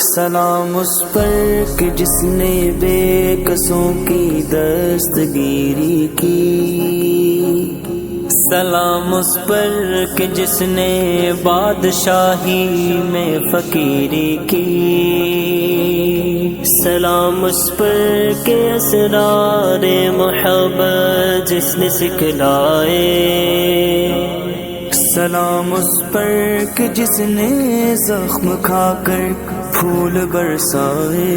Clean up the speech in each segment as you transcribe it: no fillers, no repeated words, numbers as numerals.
سلام اس پر کہ جس نے بے کسوں کی دستگیری کی، سلام اس پر کہ جس نے بادشاہی میں فقیری کی، سلام اس پر کہ اسرار محبت جس نے سکھلائے، سلام اس پر کہ جس نے زخم کھا کر پھول برسائے،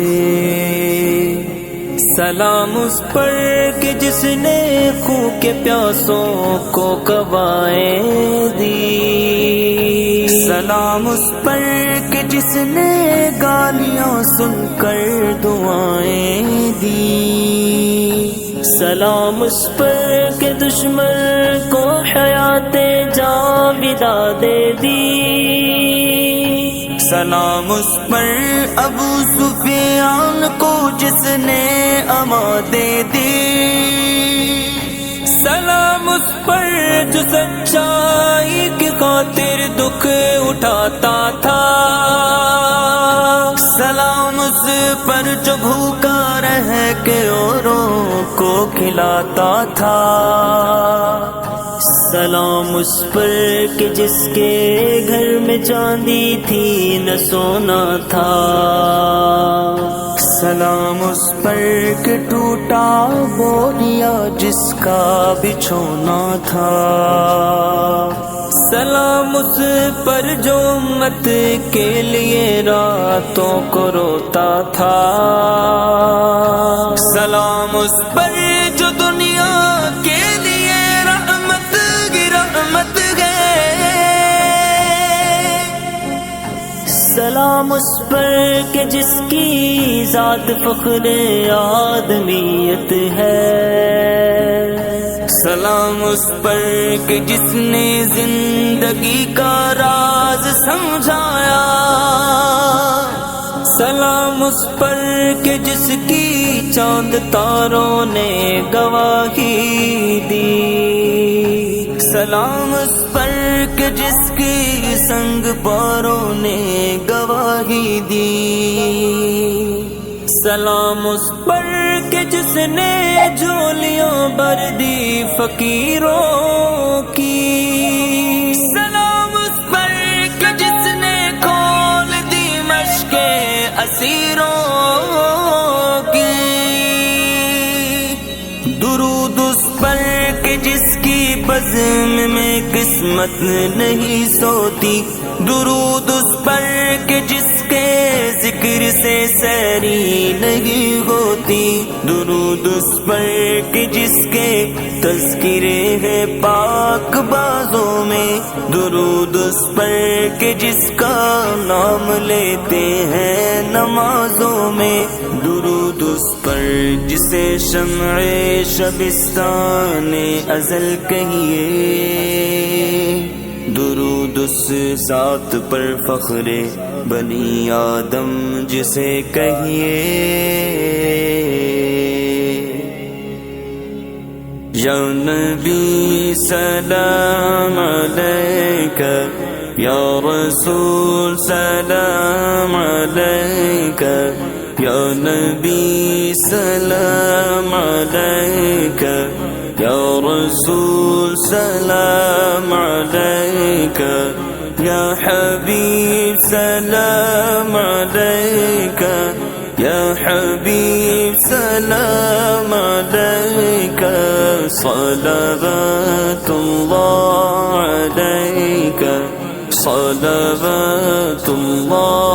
سلام اس پر کہ جس نے خون کے پیاسوں کو کوائیں دی، سلام اس پر کہ جس نے گالیاں سن کر دعائیں دی، سلام اس پر کہ دشمن کو حیات جاویدہ دے دی، سلام اس پر ابو سفیان کو جس نے اما دے دی، سلام اس پر جو سچائی کی خاطر دکھ اٹھاتا تھا، سلام اس پر جو بھوکا رہ کے اوروں کو کھلاتا تھا، سلام اس پر کہ جس کے گھر میں چاندی تھی نہ سونا تھا، سلام اس پر کہ ٹوٹا بوریا جس کا بچھونا تھا، سلام اس پر جو امت کے لیے راتوں کو روتا تھا، سلام اس پر جو دنیا کے لیے رحمت گئے، سلام اس پر کہ جس کی ذات فخر آدمیت ہے، سلام اس پر کہ جس نے زندگی کا راز سمجھایا، سلام اس پر کہ جس کی چاند تاروں نے گواہی دی، سلام اس پر کہ جس کی سنگ پاروں نے گواہی دی، سلام اس پر کہ جس نے جھولیاں بھر دی فقیروں کی، سلام اس پر کہ جس نے کھول دی مشق اسیروں کی، درود اس پر کہ جس کی بزم میں قسمت نہیں سوتی، درود اس پر کہ جس کے ذکر سے سیری نہیں ہوتی، درود اس پر کہ جس کے تذکرے ہیں پاک بازوں میں، درود اس پر کہ جس کا نام لیتے ہیں نمازوں میں، درود اس پر جسے شمع شبستان ازل کہیے، درود اس ذات پر فخر بنی آدم جسے کہیے، یا نبی سلام علیکہ، یا رسول سلام علیکہ، یا نبی سلام علیکہ، یا رسول سلام علیکہ، یا حبیب سلام علیکہ، یا حبیب سلام علیکہ، صلوات اللہ علیکہ، صلوات اللہ